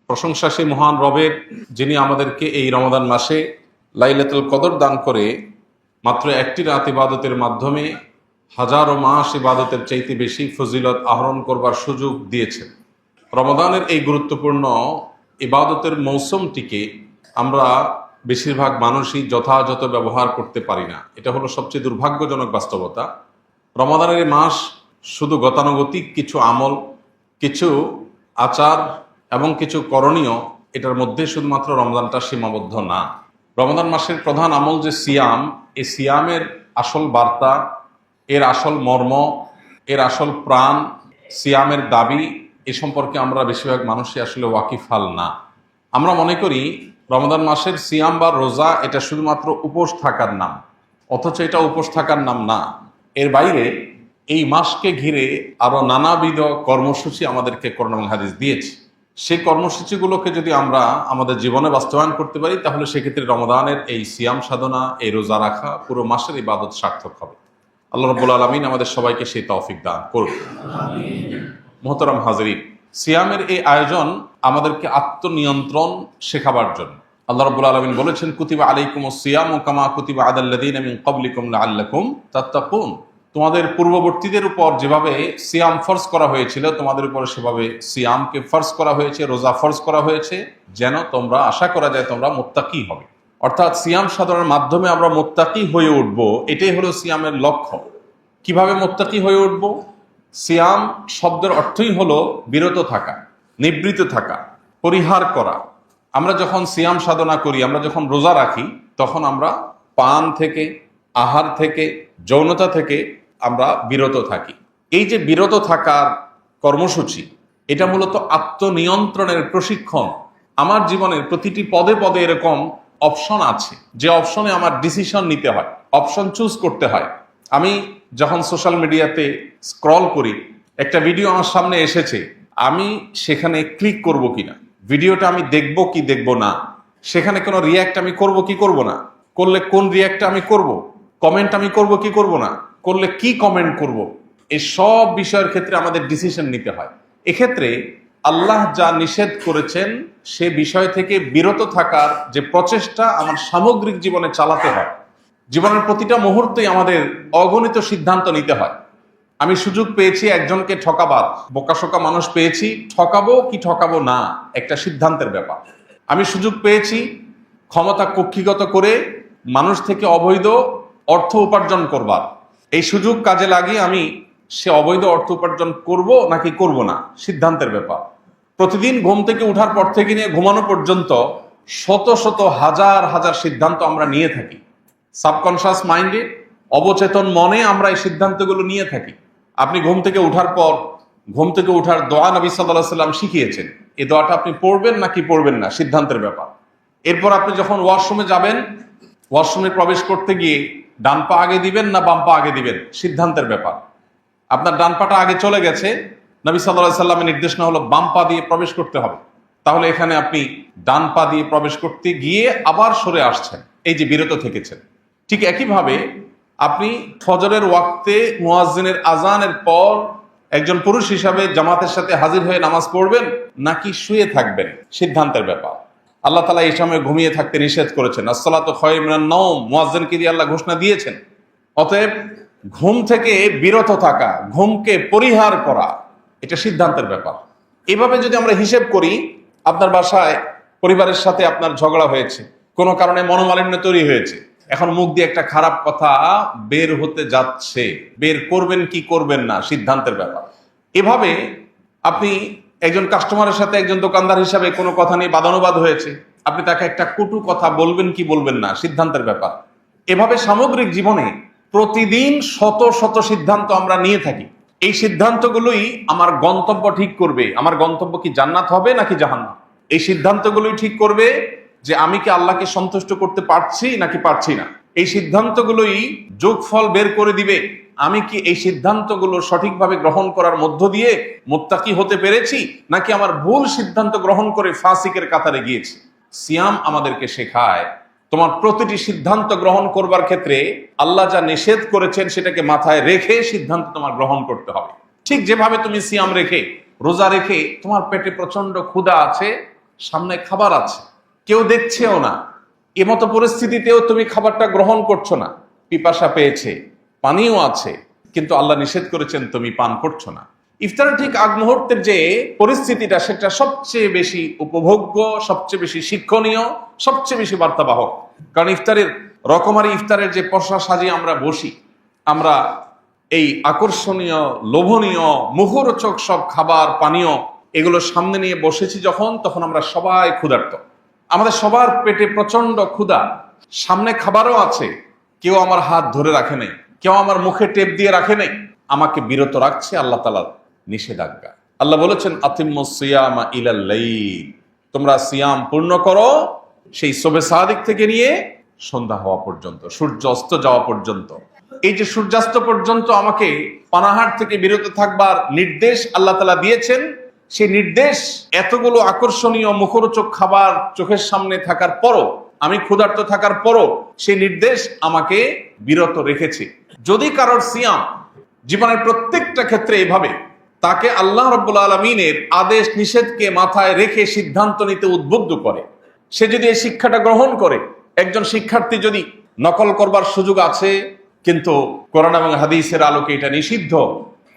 প্রশংসা সেই মহান রবের, যিনি আমাদেরকে এই রমাদান মাসে লাইলাতুল কদর দান করে মাত্র একটি রাত ইবাদতের মাধ্যমে হাজারো মাস ইবাদতের চাইতে বেশি ফজিলত আহরণ করবার সুযোগ দিয়েছেন। রমাদানের এই গুরুত্বপূর্ণ ইবাদতের মৌসুমটিকে আমরা বেশিরভাগ মানুষই যথাযথ ব্যবহার করতে পারি না। এটা হলো সবচেয়ে দুর্ভাগ্যজনক বাস্তবতা। রমাদানের এই মাস শুধু গতানুগতিক কিছু আমল, কিছু আচার এবং কিছু করণীয়, এটার মধ্যে শুধুমাত্র রমজানটা সীমাবদ্ধ না। রমাদান মাসের প্রধান আমল যে সিয়াম, এই সিয়ামের আসল বার্তা, এর আসল মর্ম, এর আসল প্রাণ, সিয়ামের দাবি, এ সম্পর্কে আমরা বেশিরভাগ মানুষই আসলে ওয়াকিফাল না। আমরা মনে করি রমাদান মাসের সিয়াম বা রোজা এটা শুধুমাত্র উপোস থাকার নাম, অথচ এটা উপোস থাকার নাম না। এর বাইরে এই মাসকে ঘিরে আরো নানাবিধ কর্মসূচি আমাদেরকে কোরআন এবং হাদিস দিয়েছে। সেই কর্মসূচিগুলোকে যদি আমরা আমাদের জীবনে বাস্তবায়ন করতে পারি, তাহলে সেক্ষেত্রে রমাদানের এই সিয়াম সাধনা, এই রোজা রাখা, পুরো মাসের ইবাদত সার্থক হবে। আল্লাহ রাব্বুল আলামিন আমাদের সবাইকে সেই তৌফিক দান করুন। মুহতারাম হাজরিন, সিয়ামের এই আয়োজন আমাদেরকে আত্মনিয়ন্ত্রণ শেখাবার জন্য। আল্লাহ রাব্বুল আলামিন বলেছেন, কুতিবা আলাইকুমুস সিয়ামু কামা কুতিবা আলাল লাযীনা মিন ক্বাবলিকুম লাআল্লাকুম তাত্তাকুন। তোমাদের পূর্ববর্তীদের উপর যেভাবে সিয়াম ফরজ করা হয়েছিল, তোমাদের উপর সেভাবে সিয়ামকে ফরজ করা হয়েছে, রোজা ফরজ করা হয়েছে, যেন তোমরা আশা করা যায় তোমরা মুত্তাকি হবে। অর্থাৎ সিয়াম সাধনার মাধ্যমে আমরা মুত্তাকি হয়ে উঠব, এটাই হলো সিয়ামের লক্ষ্য। কিভাবে মুত্তাকি হয়ে উঠব? সিয়াম শব্দের অর্থই হলো বিরত থাকা, নিবৃত থাকা, পরিহার করা। আমরা যখন সিয়াম সাধনা করি, আমরা যখন রোজা রাখি, তখন আমরা পান থেকে, আহার থেকে, যৌনতা থেকে আমরা বিরত থাকি। এই যে বিরত থাকার কর্মসূচি, এটা মূলত আত্মনিয়ন্ত্রণের প্রশিক্ষণ। আমার জীবনের প্রতিটি পদে পদে এরকম অপশন আছে, যে অপশনে আমার ডিসিশন নিতে হয়, অপশন চুজ করতে হয়। আমি যখন সোশ্যাল মিডিয়াতে স্ক্রল করি, একটা ভিডিও আমার সামনে এসেছে, আমি সেখানে ক্লিক করব কিনা, ভিডিওটা আমি দেখব কি দেখব না, সেখানে কোনো রিয়্যাক্ট আমি করব কি করব না, করলে কোন রিয়্যাক্টটা আমি করব, কমেন্ট আমি করব কি করব না, করলে কি কমেন্ট করব, এই সব বিষয়ের ক্ষেত্রে আমাদের ডিসিশন নিতে হয়। এক্ষেত্রে আল্লাহ যা নিষেধ করেছেন সে বিষয় থেকে বিরত থাকার যে প্রচেষ্টা আমার সামগ্রিক জীবনে চালাতে হয়। জীবনের প্রতিটা মুহূর্তেই আমাদের অগণিত সিদ্ধান্ত নিতে হয়। আমি সুযোগ পেয়েছি একজনকে ঠকাবার, বোকাশোকা মানুষ পেয়েছি, ঠকাবো কি ঠকাবো না, একটা সিদ্ধান্তের ব্যাপার। আমি সুযোগ পেয়েছি ক্ষমতা কক্ষিগত করে মানুষ থেকে অবৈধ অর্থ উপার্জন করবার, এই সুযোগ কাজে লাগিয়ে আমি সে অবৈধ অর্থ উপার্জন করব নাকি করব না, সিদ্ধান্তের ব্যাপার। প্রতিদিন ঘুম থেকে ওঠার পর থেকে নিয়ে ঘুমানো পর্যন্ত শত শত হাজার হাজার সিদ্ধান্ত আমরা নিয়ে থাকি। সাবকনশিয়াস মাইন্ডে, অবচেতন মনে আমরা এই সিদ্ধান্তগুলো নিয়ে থাকি। আপনি ঘুম থেকে ওঠার পর ঘুম থেকে ওঠার দোয়া নবী সাল্লাল্লাহু আলাইহি সাল্লাম শিখিয়েছেন, এই দোয়াটা আপনি পড়বেন নাকি পড়বেন না, সিদ্ধান্তের ব্যাপার। এরপর আপনি যখন ওয়াশরুমে যাবেন, ওয়াশরুমে প্রবেশ করতে গিয়ে ডান পা আগে দিবেন না বাম পা আগে দিবেন, সিদ্ধান্তের ব্যাপার। আপনার ডান পাটা আগে চলে গেছে, নবী সাল্লাল্লাহু আলাইহি সাল্লামের নির্দেশনা হলো বাম পা দিয়ে প্রবেশ করতে হবে, তাহলে এখানে আপনি ডান পা দিয়ে প্রবেশ করতে গিয়ে আবার সরে আসছেন, এই যে বিরত থেকেছেন। ঠিক একইভাবে আপনি ফজরের ওয়াক্তে মুয়াজ্জিনের আজানের পর একজন পুরুষ হিসাবে জামাতের সাথে হাজির হয়ে নামাজ পড়বেন নাকি শুয়ে থাকবেন, সিদ্ধান্তের ব্যাপার। আল্লাহ তাআলা এই সময় ঘুমিয়ে থাকতে নিষেধ করেছেন, আসসালাতু খায়রুম মিনান নাওম, মুয়াজ্জিনকে দিয়ে আল্লাহ ঘোষণা দিয়েছেন। অতএব ঘুম থেকে বিরত থাকা, ঘুমকে পরিহার করা, এটা সিদ্ধান্তের ব্যাপার। এভাবে যদি আমরা হিসেব করি, আপনার বাসায় পরিবারের সাথে আপনার ঝগড়া হয়েছে, কোনো কারণে মনোমালিন্য তৈরি হয়েছে, এখন মুখ দিয়ে একটা খারাপ কথা বের হতে যাচ্ছে, বের করবেন কি করবেন না, সিদ্ধান্তের ব্যাপার। এভাবে আপনি একজন কাস্টমারের সাথে একজন দোকানদার হিসাবে কোনো কথা নিয়ে বাদানুবাদ হয়েছে, আপনি তাকে একটা কটু কথা বলবেন কি বলবেন না, সিদ্ধান্তের ব্যাপার। এভাবে সামগ্রিক জীবনে প্রতিদিন শত শত সিদ্ধান্ত আমরা নিয়ে থাকি। এই সিদ্ধান্তগুলোই আমার গন্তব্য ঠিক করবে, আমার গন্তব্য কি জান্নাত হবে নাকি জাহান্নাম। এই সিদ্ধান্তগুলোই ঠিক করবে যে আমি কি আল্লাহকে সন্তুষ্ট করতে পারছি নাকি পারছি না। এই সিদ্ধান্তগুলোই যোগফল বের করে দিবে আমি কি এই সিদ্ধান্তগুলো সঠিকভাবে গ্রহণ করার মধ্য দিয়ে মুত্তাকি হতে পেরেছি নাকি আমার ভুল সিদ্ধান্ত গ্রহণ করে ফাসিকের কাতারে গিয়েছি। সিয়াম আমাদেরকে শেখায় তোমার প্রতিটি সিদ্ধান্ত গ্রহণ করবার ক্ষেত্রে আল্লাহ যা নিষেধ করেছেন সেটাকে মাথায় রেখে সিদ্ধান্ত তোমার গ্রহণ করতে হবে। ঠিক যেভাবে তুমি সিয়াম রেখে, রোজা রেখে তোমার পেটে প্রচন্ড ক্ষুধা আছে, সামনে খাবার আছে, কেউ দেখছেও না, এমতো পরিস্থিতিতেও তুমি খাবারটা গ্রহণ করছো না, পিপাসা পেয়েছে, পানিও আছে, কিন্তু আল্লাহ নিষেধ করেছেন তুমি পান করছো না। ইফতারের ঠিক আগ মুহূর্তের যে পরিস্থিতিটা, সেটা সবচেয়ে বেশি উপভোগ্য, সবচেয়ে বেশি শিক্ষণীয়, সবচেয়ে বেশি বার্তাবাহক। কারণ ইফতারের যে পসরা সাজিয়ে আমরা বসি, আমরা এই আকর্ষণীয়, লোভনীয়, মুখরোচক সব খাবার পানীয় এগুলো সামনে নিয়ে বসেছি যখন, তখন আমরা সবাই ক্ষুধার্ত, আমাদের সবার পেটে প্রচন্ড ক্ষুধা, সামনে খাবারও আছে, কেউ আমার হাত ধরে রাখে নাই, কেউ আমার মুখে টেপ দিয়ে রাখে নাই, আমাকে বিরত রাখছে আল্লাহ তাআলার নিষেধাজ্ঞা। আল্লাহ বলেছেন আতিম্মুস সিয়ামা ইলাল লাইল, তোমরা সিয়াম পূর্ণ করো সেই সুবহে সাদিক থেকে নিয়ে সন্ধ্যা হওয়া পর্যন্ত, সূর্য অস্ত যাওয়া পর্যন্ত। এই যে সূর্যাস্ত পর্যন্ত আমাকে পানাহার থেকে বিরত থাকবার নির্দেশ আল্লাহ তাআলা দিয়েছেন, সেই নির্দেশ এতগুলো আকর্ষণীয় মুখরোচক খাবার চোখের সামনে থাকার পরও, আমি ক্ষুধার্ত থাকার পরও সেই নির্দেশ আমাকে বিরত রেখেছে। যদি কারোর সিয়াম জীবনের প্রত্যেকটা ক্ষেত্রে এভাবে তাকে আল্লাহ রাব্বুল আলামিনের আদেশ নিষেধকে মাথায় রেখে সিদ্ধান্ত নিতে উদ্বুদ্ধ করে, সে যদি এই শিক্ষাটা গ্রহণ করে, একজন শিক্ষার্থী যদি নকল করবার সুযোগ আছে, কিন্তু কোরআন এবং হাদিসের আলোকে এটা নিষিদ্ধ,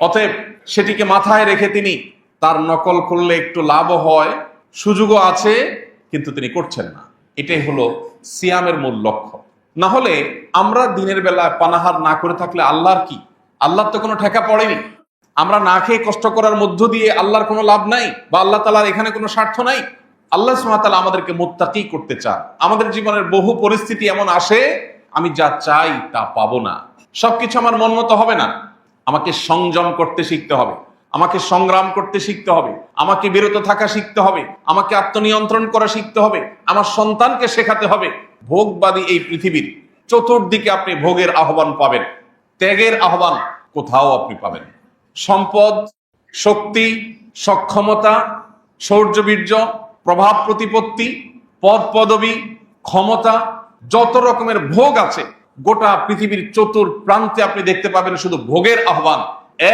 অতএব সেটিকে মাথায় রেখে তিনি তার নকল করলে একটু লাভও হয়, সুযোগও আছে, কিন্তু তিনি করছেন না। এটাই হলো সিয়ামের মূল লক্ষ্য। না হলে আমরা দিনের বেলা পানাহার না করে থাকলে আল্লাহর কি? আল্লাহর তো কোনো ঠেকা পড়েনি। আমরা না খেয়ে কষ্ট করার মধ্য দিয়ে আল্লাহর কোনো লাভ নাই, বা আল্লাহ তাআলার এখানে কোনো স্বার্থ নাই। আল্লাহ সুবহানাহু ওয়া তাআলা আমাদেরকে মুত্তাকি করতে চান। আমাদের জীবনের বহু পরিস্থিতি এমন আসে, আমি যা চাই তা পাবো না, সবকিছু আমার মন মতো হবে না, আমাকে সংযম করতে শিখতে হবে, আমাকে সংগ্রাম করতে শিখতে হবে, আমাকে বিরত থাকা শিখতে হবে, আমাকে আত্মনিয়ন্ত্রণ করা শিখতে হবে, আমার সন্তানকে শেখাতে হবে। ভোগবাদী এই পৃথিবীর চতুর্দিকে আপনি ভোগের আহ্বান পাবেন, ত্যাগের আহ্বান কোথাও আপনি পাবেন। সম্পদ, শক্তি, সক্ষমতা, শৌর্যবীর্য, প্রভাব প্রতিপত্তি, পদ পদবী, ক্ষমতা, যত রকমের ভোগ আছে গোটা পৃথিবীর চতুর প্রান্তে আপনি দেখতে পাবেন শুধু ভোগের আহ্বান।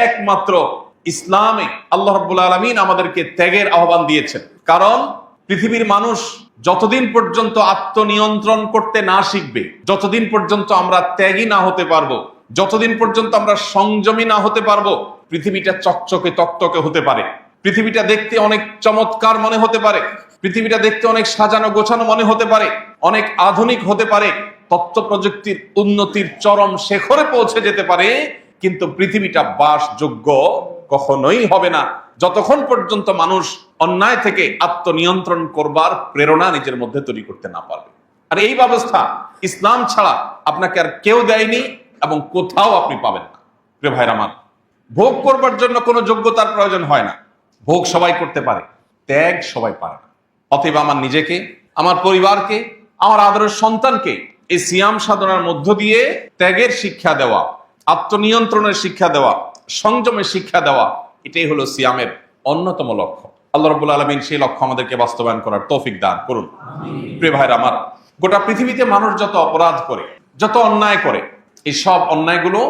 একমাত্র ইসলামে আল্লাহ রাব্বুল আলামিন আমাদেরকে ত্যাগের আহ্বান দিয়েছেন। কারণ পৃথিবীর মানুষ যতদিন পর্যন্ত আত্মনিয়ন্ত্রণ করতে না শিখবে, যতদিন পর্যন্ত আমরা ত্যাগী না হতে পারবো, যতদিন পর্যন্ত আমরা সংযমী না হতে পারবো, পৃথিবীটা চকচকে তকতকে হতে পারে, পৃথিবীটা দেখতে অনেক চমৎকার মনে হতে পারে, পৃথিবীটা দেখতে অনেক সাজানো গোছানো মনে হতে পারে, অনেক আধুনিক হতে পারে, তথ্য প্রযুক্তির উন্নতির চরম শেখরে পৌঁছে যেতে পারে, কিন্তু পৃথিবীটা বাসযোগ্য কখনোই হবে না যতক্ষণ পর্যন্ত মানুষ অন্যায় থেকে আত্মনিয়ন্ত্রণ করবার প্রেরণা নিজের মধ্যে তৈরি করতে না পারবে। আর এই ব্যবস্থা ইসলাম ছাড়া আপনাকে আর কেউ দেয়নি এবং কোথাও আপনি পাবেন না। প্রিয় ভাইরা আমার, ভোগ করবার জন্য কোনো যোগ্যতার প্রয়োজন হয় না, ভোগ সবাই করতে পারে, ত্যাগ সবাই পারে না। অতএব আমার নিজেকে, আমার পরিবারকে, আমার আদরের সন্তানকে এই সিয়াম সাধনার মধ্য দিয়ে ত্যাগের শিক্ষা দেওয়া, আত্মনিয়ন্ত্রণের শিক্ষা দেওয়া, সংযমের শিক্ষা দেওয়া, এটাই হলো সিয়ামের অন্যতম লক্ষ্য। আল্লাহ রাব্বুল আলামিন সেই লক্ষ্য আমাদেরকে বাস্তবায়ন করার তৌফিক দান করুন। প্রিয় ভাইরা আমার, গোটা পৃথিবীতে মানুষ যত অপরাধ করে, যত অন্যায় করে, এই সব অন্যায়গুলো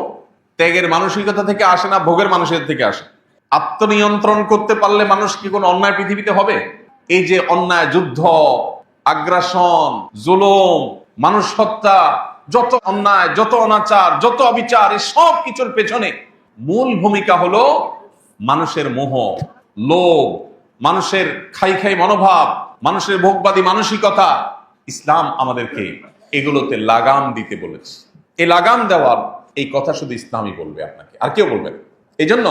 ত্যাগের মানসিকতা থেকে আসে না, ভোগের মানসিকতা থেকে আসে। আত্মনিয়ন্ত্রণ করতে পারলে মানুষ কি কোনো অন্যায় পৃথিবীতে হবে? এই যে অন্যায়, যুদ্ধ, আগ্রাসন, জুলুম, মানুষ হত্যা, যত অন্যায়, যত অনাচার, যত অবিচার, এই সব কিছুর পেছনে মূল ভূমিকা হলো মানুষের মোহ, লোভ, মানুষের খাই খাই মনোভাব, মানুষের ভোগবাদী মানসিকতা। ইসলাম আমাদেরকে এগুলোতে লাগাম দিতে বলেছে। এই লাগাম দেওয়ার এই কথা শুধু ইসলামই বলবে আপনাকে, আর কেউ বলবে না। এই জন্য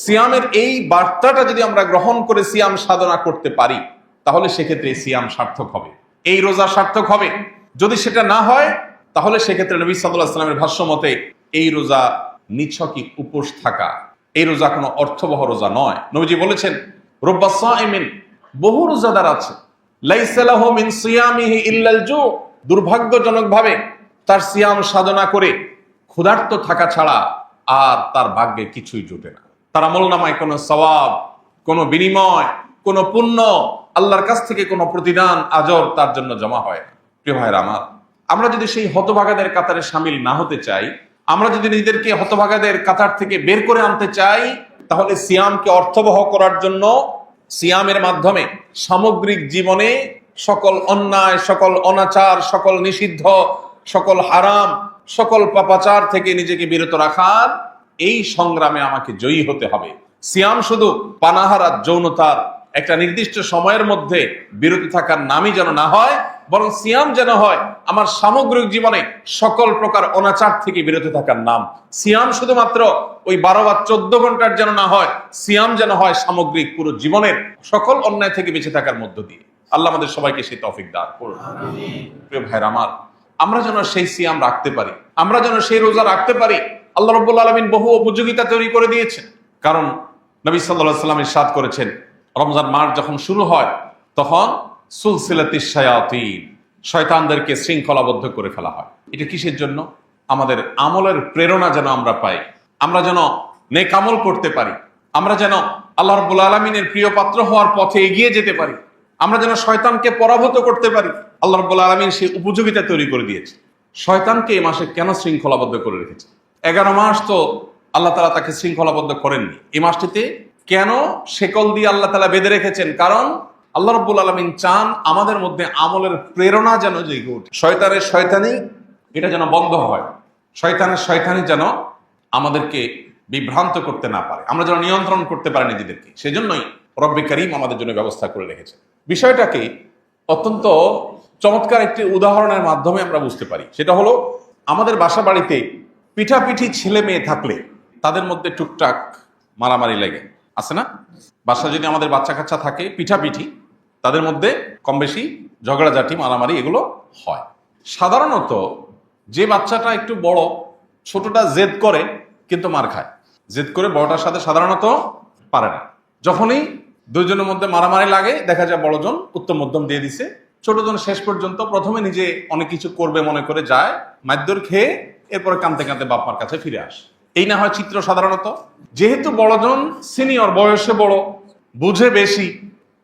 সিয়ামের এই বার্তাটা যদি আমরা গ্রহণ করে সিয়াম সাধনা করতে পারি, তাহলে সেক্ষেত্রে এই সিয়াম সার্থক হবে, এই রোজা সার্থক হবে। যদি সেটা না হয়, তাহলে সেক্ষেত্রে নবী সাল্লাল্লাহু আলাইহি ওয়াসাল্লামের ভাষ্য মতে এই রোজা নিছকই উপোস থাকা, এই রোজা কোনো অর্থবহ রোজা নয়। নবীজি বলেছেন, রুব্বা সাইমিন, বহু রোজাদার আছে, লাইসা লাহু মিন সিয়ামিহি ইল্লাল জু, দুর্ভাগ্যজনকভাবে তার সিয়াম সাধনা করে ক্ষুধার্ত থাকা ছাড়া আর তার ভাগ্যে কিছুই জুটে না। তার আমলনামায় কোনো সওয়াব, কোনো বিনিময়, কোনো পুণ্য, আল্লাহর কাছ থেকে কোনো প্রতিদান, আজর তার জন্য জমা হয় না। প্রিয় ভাইরা আমার, আমরা যদি সেই হতভাগাদের কাতারে শামিল না হতে চাই, আমরা যদি নিজেদেরকে হতভাগাদের কাতার থেকে বের করে আনতে চাই, তাহলে সিয়ামকে অর্থবহ করার জন্য, সিয়ামের মাধ্যমে সামগ্রিক জীবনে সকল অন্যায়, সকল অনাচার, সকল নিষিদ্ধ, সকল হারাম, সকল পাপাচার থেকে নিজেকে বিরত রাখার এই সংগ্রামে আমাকে জয়ী হতে হবে। সিয়াম শুধু পানাহার আর যৌনতার একটা নির্দিষ্ট সময়ের মধ্যে বিরত থাকার নামই যেন না হয়, বরং সিয়াম যেন হয় আমার সামগ্রিক জীবনে সকল প্রকার অনাচার থেকে বিরত থাকার নাম। সিয়াম শুধুমাত্র ওই 12 বা 14 ঘন্টার যেন না হয়, সিয়াম যেন হয় সামগ্রিক পুরো জীবনের সকল অন্যায় থেকে বেঁচে থাকার মধ্য দিয়ে। আল্লাহ আমাদের সবাইকে সেই তৌফিক দান করুন। প্রিয় ভাইরা আমার, আমরা যেন সেই সিয়াম রাখতে পারি, আমরা যেন সেই রোজা রাখতে পারি। আল্লাহ রাব্বুল আলামিন বহু উপযোগিতা তৈরি করে দিয়েছেন। কারণ নবী সাল্লাল্লাহু আলাইহি ওয়াসাল্লাম ইরশাদ করেছেন, রমজান মাস যখন শুরু হয় তখন সুলসিলাতিশ শায়াতিন, শয়তানদেরকে শৃঙ্খলাবদ্ধ করে ফেলা হয়। এটা কিসের জন্য? আমাদের আমলের প্রেরণা যেন আমরা পাই, আমরা যেন নেক আমল করতে পারি, আমরা যেন আল্লাহ রাব্বুল আলামিনের প্রিয় পাত্র হওয়ার পথে এগিয়ে যেতে পারি, আমরা যেন শয়তানকে পরাভূত করতে পারি। আল্লাহ রাব্বুল আলামিন সেই উপযোগিতা তৈরি করে দিয়েছে। শয়তানকে এই মাসে কেন শৃঙ্খলাবদ্ধ করে রেখেছে? 11 মাস তো আল্লাহ তাআলা তাকে শৃঙ্খলাবদ্ধ করেননি। এই মাসটিতে কেন শেকল দিয়ে আল্লাহ তাআলা বেঁধে রেখেছেন? কারণ আল্লাহ রাব্বুল আলামিন চান আমাদের মধ্যে আমলের প্রেরণা যেন জেগে ওঠে, শয়তানের শয়তানি এটা যেন বন্ধ হয়, শয়তানের শয়তানি যেন আমাদেরকে বিভ্রান্ত করতে না পারে, আমরা যেন নিয়ন্ত্রণ করতে পারি নিজেদেরকে। সেজন্যই রব্বে কারীম আমাদের জন্য ব্যবস্থা করে রেখেছে। বিষয়টাকে অত্যন্ত চমৎকার একটি উদাহরণের মাধ্যমে আমরা বুঝতে পারি। সেটা হলো, আমাদের বাসা বাড়িতে পিঠাপিঠি ছেলে মেয়ে থাকলে তাদের মধ্যে টুকটাক মারামারি লেগে আছে না? বাসা যদি আমাদের বাচ্চা কাচ্চা থাকে, পিঠাপিঠি তাদের মধ্যে কম বেশি ঝগড়াঝাটি মারামারি এগুলো হয়। সাধারণত যে বাচ্চাটা একটু বড়, ছোটটা জেদ করে কিন্তু মার খায়, জেদ করে বড়টার সাথে সাধারণত পারে না। যখনই দুইজনের মধ্যে মারামারি লাগে দেখা যায় বড়জন উত্তম মধ্যম দিয়ে দিছে, ছোটজন শেষ পর্যন্ত প্রথমে নিজে অনেক কিছু করবে মনে করে যায়, মারধর খেয়ে এরপরে কাঁদতে কাঁদতে বাপ মার কাছে ফিরে আসে। এই না হয় চিত্র সাধারণত। যেহেতু বড়জন সিনিয়র, বয়সে বড়, বুঝে বেশি,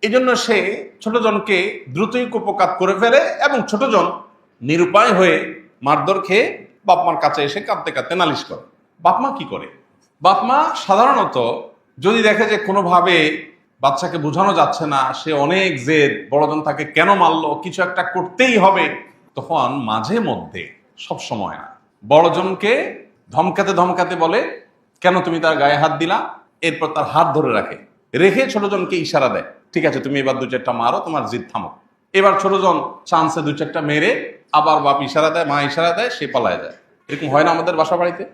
এই জন্য সে ছোটজনকে দ্রুতই কুপকাত করে ফেলে এবং ছোটজন নিরুপায় হয়ে মারধর খেয়ে বাপ মার কাছে এসে কাঁদতে কাঁদতে নালিশ করে। বাপ মা কি করে? বাপ মা সাধারণত যদি দেখে যে কোনোভাবে বাচ্চাকে বোঝানো যাচ্ছে না, সে অনেক জেদ, বড়জন তাকে কেন মারলো, কিছু একটা করতেই হবে, তখন মাঝে মধ্যে, সব সময় না, বড়জনকে ধমকাতে ধমকাতে বলে, কেন তুমি তার গায়ে হাত দিলা? এরপর তার হাত ধরে রেখে ছোটজনকে ইশারা দেয়, ঠিক আছে তুমি এবার 2-4টা মারো, তোমার জিদ থামো। এবার ছোটজন চান্সে 2-4টা মেরে আবার বাপ ইশারা দেয়, মা ইশারা দেয়, সে পালায় যায়। এরকম হয় না আমাদের বাসা বাড়িতে?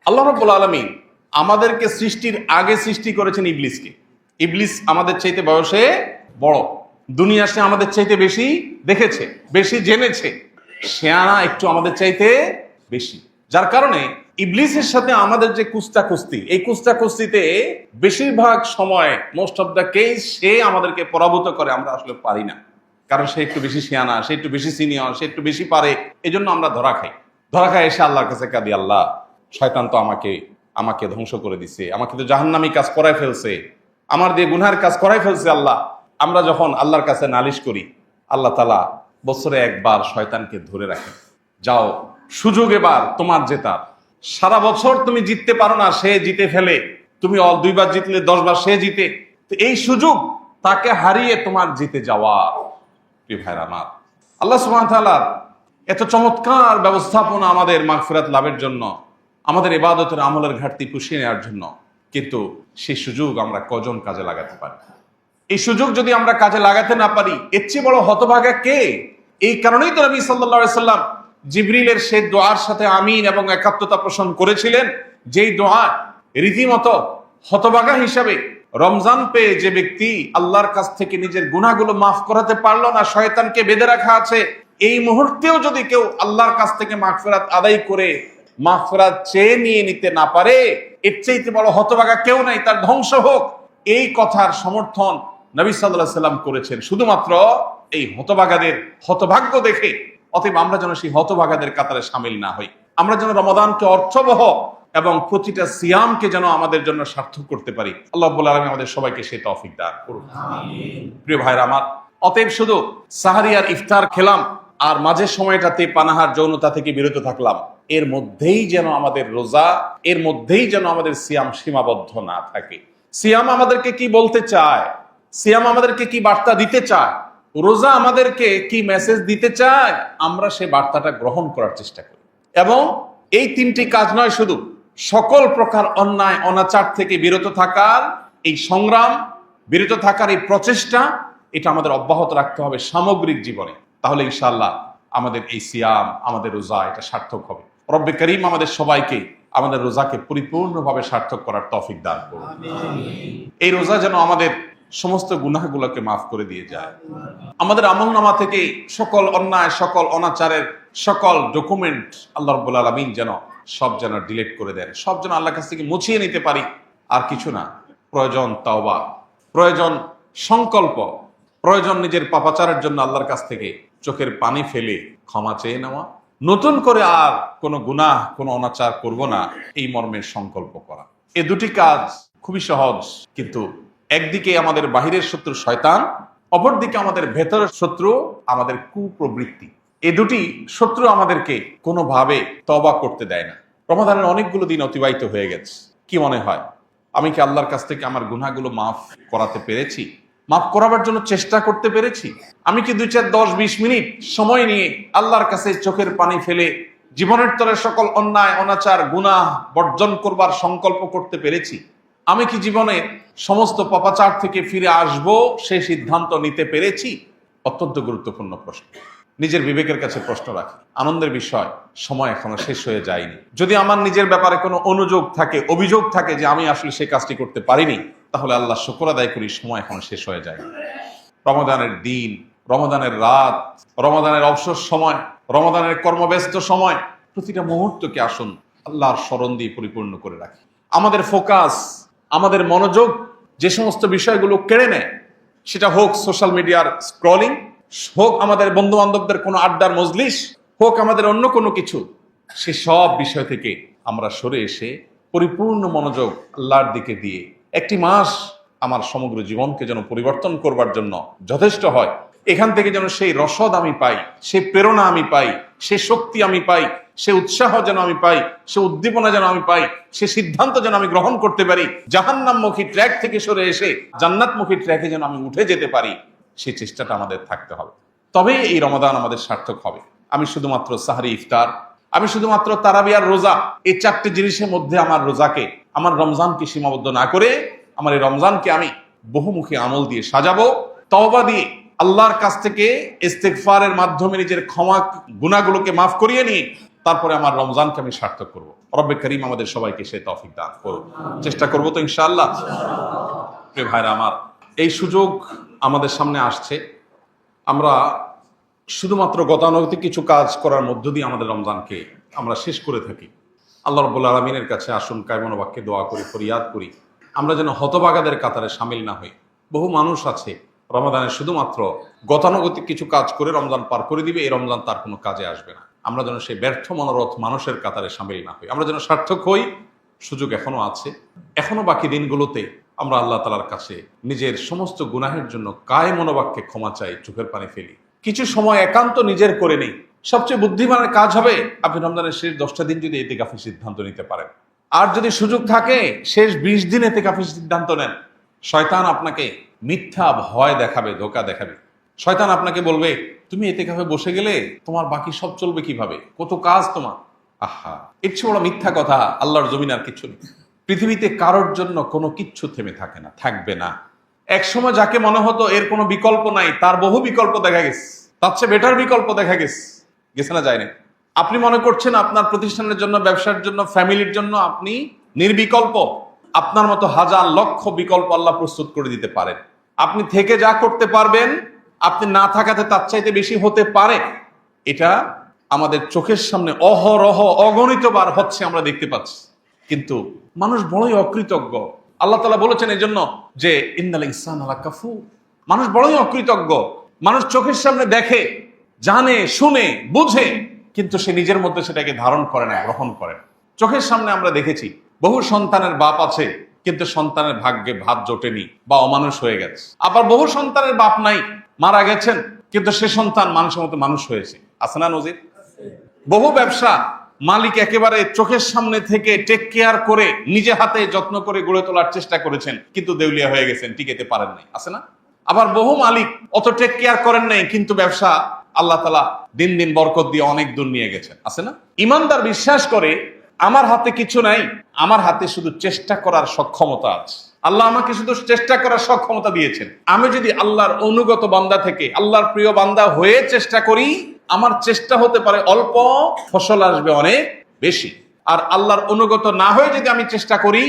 আল্লাহ রাব্বুল আলামিন আমাদেরকে সৃষ্টির আগে সৃষ্টি করেছেন ইবলিসকে। ইবলিস আমাদের চাইতে বয়সে বড়, দুনিয়া সে আমাদের চাইতে বেশি দেখেছে, বেশি জেনেছে, শেয়ানা একটু আমাদের চাইতে বেশি। যার কারণে ইবলিসের সাথে আমাদের যে কুস্তি, এই কুস্তিতে বেশিরভাগ সময়, মোস্ট অফ দ্য কেস, সে আমাদেরকে পরাভূত করে, আমরা আসলে পারি না। কারণ সে একটু বেশি শেয়ানা, সে একটু বেশি সিনিয়র, সে একটু বেশি পারে, এজন্য আমরা ধরা খাই এসে আল্লাহর কাছে কাঁদি, আল্লাহ শয়তান তো আমাকে ধ্বংস করে দিছে, আমাকে তো জাহান্নামী কাজ করায় ফেলছে, আমার দিয়ে গুনহার কাজ করাই ফেলছে। আল্লাহ, আমরা যখন আল্লাহর কাছে নালিশ করি, আল্লাহ তাআলা বছরে একবার শয়তানকে ধরে রাখেন, যাও সুযোগ এবার তোমার জেতার, সারা বছর তুমি জিততে পারো না, সে জিতে ফেলে, তুমি 2 বার জিতলে 10 বার সে জিতে, তো এই সুযোগ তাকে হারিয়ে তোমার জিতে যাওয়া। প্রিয় ভাইরা আমার, আল্লাহ সুবহানাহু ওয়া তাআলা এত চমৎকার ব্যবস্থাপনা আমাদের মাগফিরাত লাভের জন্য, আমাদের ইবাদতের আমলের ঘাটতি পুষিয়ে নেওয়ার জন্য, কিন্তু সেই সুযোগ আমরা কজন কাজে লাগাতে পারি? এই সুযোগ যদি আমরা কাজে লাগাতে না পারি, এর চেয়ে বড় হতভাগা কে? এই কারণেই তো নবী সাল্লাল্লাহু আলাইহি সাল্লাম জিবরিলের সেই দোয়ার সাথে আমিন এবং একাত্মতা পোষণ করেছিলেন, যেই দোয়া রীতিমতো হতভাগা হিসাবে রমজান পেয়ে যে ব্যক্তি আল্লাহর কাছ থেকে নিজের গুনাহগুলো মাফ করাতে পারলো না, শয়তানকে বেঁধে রাখা আছে, এই মুহূর্তেও যদি কেউ আল্লাহর কাছ থেকে মাগফিরাত আদায় করে মাগফিরাত চেয়ে নিয়ে নিতে না পারে, এর চাইতে বড় হতভাগা কেউ নাই, তার ধ্বংস হোক। এই কথার সমর্থন নবী সাল্লাল্লাহু আলাইহি সাল্লাম করেছেন শুধুমাত্র এই হতভাগাদের হতভাগ্য দেখে। অতএব আমরা যেন সেই হতভাগাদের কাতারে শামিল না হই, আমরা যেন রমাদানকে অর্থবহ এবং প্রতিটা সিয়ামকে যেন আমাদের জন্য সার্থক করতে পারি। আল্লাহ রাব্বুল আলামিন আমাদের সবাইকে সেই তৌফিক দান করুন। প্রিয় ভাইরা আমার, অতএব শুধু সাহারি আর ইফতার খেলাম আর মাঝের সময়টাতে পানাহার যৌনতা থেকে বিরত থাকলাম, এর মধ্যেই যেন আমাদের রোজা, এর মধ্যেই যেন আমাদের সিয়াম সীমাবদ্ধ না থাকে। সিয়াম আমাদেরকে কি বলতে চায়? সিয়াম আমাদেরকে কি বার্তা দিতে চায়, রোজা আমাদেরকে কি মেসেজ দিতে চায়, আমরা সেই বার্তাটা গ্রহণ করার চেষ্টা করি। এবং এই তিনটি কাজ নয়, শুধু সকল প্রকার অন্যায় অনাচার থেকে বিরত থাকার এই সংগ্রাম, বিরত থাকার এই প্রচেষ্টা, এটা আমাদের অব্যাহত রাখতে হবে সামগ্রিক জীবনে। তাহলে ইনশাআল্লাহ আমাদের এই সিয়াম, আমাদের রোজা এটা সার্থক হবে। রব্বে করিম আমাদের সবাইকে আমাদের রোজাকে পরিপূর্ণভাবে সার্থক করার তৌফিক দান করুন। এই রোজা যেন আমাদের সমস্ত গুনাহগুলোকে মাফ করে দিয়ে যায়। আমাদের আমলনামা থেকে সকল অন্যায়, সকল অনাচারের সকল ডকুমেন্ট আল্লাহ রাব্বুল আলামিন যেন সব যেন ডিলিট করে দেন, সব যেন আল্লাহর কাছ থেকে মুছিয়ে নিতে পারি। আর কিছু না, প্রয়োজন তাওবা, প্রয়োজন সংকল্প, প্রয়োজন নিজের পাপাচারের জন্য আল্লাহর কাছ থেকে চোখের পানি ফেলে ক্ষমা চেয়ে নেওয়া, নতুন করে আর কোনো গুনাহ, কোনো অনাচার করব না, এই মর্মের সংকল্প করা। এই দুটি কাজ খুবই সহজ, কিন্তু একদিকে আমাদের বাহিরের শত্রু শয়তান, অপরদিকে আমাদের ভেতরের শত্রু আমাদের কুপ্রবৃত্তি। এই দুটি শত্রু আমাদেরকে কোনোভাবে তওবা করতে দেয় না। রমাদানের অনেকগুলো দিন অতিবাহিত হয়ে গেছে, কি মনে হয় আমি কি আল্লাহর কাছ থেকে আমার গুনাহগুলো মাফ করাতে পেরেছি? মাফ করাবার জন্য চেষ্টা করতে পেরেছি? আমি কি 2, 4, 10, 20 মিনিট সময় নিয়ে আল্লাহর কাছে চোখের পানি ফেলে জীবনের তরে সকল অন্যায় অনাচার গুনাহ বর্জন করবার সংকল্প করতে পেরেছি? আমি কি জীবনে সমস্ত পাপাচার থেকে ফিরে আসব সেই সিদ্ধান্ত নিতে পেরেছি? অত্যন্ত গুরুত্বপূর্ণ প্রশ্ন। নিজের বিবেকের কাছে প্রশ্ন রাখি। আনন্দের বিষয়, সময় এখনো শেষ হয়ে যায়নি। যদি আমার নিজের ব্যাপারে কোনো অনুযোগ থাকে, অভিযোগ থাকে যে আমি আসলে সেই কাজটি করতে পারিনি, তাহলে আল্লাহ শুকর আদায় করি, সময় এখনো শেষ হয়ে যায়নি। রমাদানের দিন, রমাদানের রাত, রমাদানের অবসর সময়, রমাদানের কর্মব্যস্ত সময়, প্রতিটা মুহূর্তকে আসুন আল্লাহর স্মরণ দিয়ে পরিপূর্ণ করে রাখি। আমাদের ফোকাস, আমাদের মনোযোগ যে সমস্ত বিষয়গুলো কেড়ে নেয়, সেটা হোক সোশ্যাল মিডিয়ার স্ক্রলিং, হোক আমাদের বন্ধু বান্ধবদের কোনো আড্ডার মজলিস, হোক আমাদের অন্য কোনো কিছু, সে সব বিষয় থেকে আমরা সরে এসে পরিপূর্ণ মনোযোগ আল্লাহর দিকে দিয়ে একটি মাস আমার সমগ্র জীবনকে যেন পরিবর্তন করবার জন্য যথেষ্ট হয়। এখান থেকে যেন সেই রসদ আমি পাই, সেই প্রেরণা আমি পাই, সে শক্তি আমি পাই, সে উৎসাহ যেন আমি পাই, সে উদ্দীপনা যেন আমি পাই, সে সিদ্ধান্ত যেন আমি গ্রহণ করতে পারি, জাহান্নামমুখী ট্র্যাক থেকে সরে এসে জান্নাতমুখী ট্র্যাকে যেন আমি উঠে যেতে পারি, সেই চেষ্টাটা আমাদের থাকতে হবে। তবে এই রমাদান আমাদের সার্থক হবে। আমি শুধুমাত্র সাহরি ইফতার, আমি শুধুমাত্র তারাবি আর রোজা, এই 4টি জিনিসের মধ্যে আমার রোজাকে, আমার রমজানকে সীমাবদ্ধ না করে আমার এই রমজানকে আমি বহুমুখী আমল দিয়ে সাজাবো, তওবা দিয়ে আল্লাহর কাছ থেকে ইস্তেগফারের মাধ্যমে নিজের ক্ষমা গুনাহগুলোকে মাফ করিয়ে নিয়ে তারপরে আমার রমজানকে আমি সার্থক করব। রব্বে করিম আমাদের সবাইকে সেই তৌফিক দান করুন। চেষ্টা করব তো ইনশাআল্লাহ। প্রিয় ভাইরা আমার, এই সুযোগ আমাদের সামনে আসছে। আমরা শুধুমাত্র গতানুগতিক কিছু কাজ করার মধ্য দিয়ে আমাদের রমজানকে আমরা শেষ করে থাকি। আল্লাহ রাব্বুল আলামিনের কাছে আসুন কায়মন বাক্যে দোয়া করি, ফরিয়াদ করি, আমরা যেন হতভাগাদের কাতারে শামিল না হই। বহু মানুষ আছে রমাদানে শুধুমাত্র গতানুগতিক কিছু কাজ করে রমজান পার করে দিবে, এই রমজান তার কোনো কাজে আসবে না। আমরা যেন সেই ব্যর্থ মনোরথ মানুষের কাতারে শামিল না হই, আমরা যেন সার্থক হই। সুযোগ এখনো আছে, এখনো বাকি দিনগুলোতে আমরা আল্লাহ তাআলার কাছে নিজের সমস্ত গুনাহের জন্য কায় মনোবাক্যে ক্ষমা চাই, চোখের পানি ফেলি। কিছু সময় একান্ত নিজের করে নেই। সবচেয়ে বুদ্ধিমানের কাজ হবে আপনি রমজানের শেষ 10টা দিন যদি ইতিকাফের সিদ্ধান্ত নিতে পারেন, আর যদি সুযোগ থাকে শেষ 20 দিন ইতিকাফের সিদ্ধান্ত নেন। শয়তান আপনাকে মিথ্যা ভয় দেখাবে, ধোঁকা দেখাবে। শয়তান আপনাকে বলবে তুমি ইতিকাফে বসে গেলে তোমার বাকি সব চলবে কিভাবে, কত কাজ তোমার। আহা, এর চেয়ে বড় মিথ্যা কথা আল্লাহর জমিন আর কিছু নেই। পৃথিবীতে কারোর জন্য কোনো কিচ্ছু থেমে থাকে না, থাকবে না। একসময় যাকে মনে হতো এর কোনো বিকল্প নাই, তার বহু বিকল্প দেখা গেছে, তার চেয়ে বেটার বিকল্প দেখা গেছে, গেছে না যায় না। আপনি মনে করছেন আপনার প্রতিষ্ঠানের জন্য, ব্যবসার জন্য, ফ্যামিলির জন্য আপনি নির্বিকল্প, আপনার মতো হাজার লক্ষ বিকল্প আল্লাহ প্রস্তুত করে দিতে পারেন। আপনি থেকে যা করতে পারবেন আপনি না থাকাতে তার চাইতে বেশি হতে পারে। এটা আমাদের চোখের সামনে অহরহ অগণিতবার হচ্ছে, আমরা দেখতে পাচ্ছি। কিন্তু মানুষ বড়ই অকৃতজ্ঞ। আল্লাহ তাআলা বলেছেন এই জন্য যে ইন্নাল ইনসানা লাকাফুর, মানুষ বড়ই অকৃতজ্ঞ। মানুষ চোখের সামনে দেখে, জানে, শুনে, বুঝে, কিন্তু সে নিজের মধ্যে সেটাকে ধারণ করে না, গ্রহণ করে না। চোখের সামনে আমরা দেখেছি বহু সন্তানের বাপ আছে কিন্তু সন্তানের ভাগ্যে ভাত জোটেনি বা অমানুষ হয়ে গেছে। আবার বহু সন্তানের বাপ নাই, মারা গেছেন, কিন্তু সে সন্তান মানুষের মতো মানুষ হয়েছে। আছে না নজির? বহু ব্যবসা মালিক একেবারে চোখের সামনে থেকে টেক কেয়ার করে নিজে হাতে যত্ন করে গড়ে তোলার চেষ্টা করেছেন, কিন্তু দেউলিয়া হয়ে গেছেন, টিকেতে পারেন নাই। আছে না? আবার বহু মালিক অত টেক কেয়ার করেন নাই, কিন্তু ব্যবসা আল্লাহ তাআলা দিন দিন বরকত দিয়ে অনেক দূর নিয়ে গেছেন, আছে না? ইমানদার বিশ্বাস করে আমার হাতে কিছু নাই, আমার হাতে শুধু চেষ্টা করার সক্ষমতা আছে। আল্লাহ আমাকে শুধু চেষ্টা করার সক্ষমতা দিয়েছেন। আমি যদি আল্লাহর অনুগত বান্দা থেকে আল্লাহর প্রিয় বান্দা হয়ে চেষ্টা করি, আমার চেষ্টা হতে পারে অল্প, ফসল আসবে অনেক বেশি। আর আল্লাহর অনুগত না হয়ে যদি আমি চেষ্টা করি,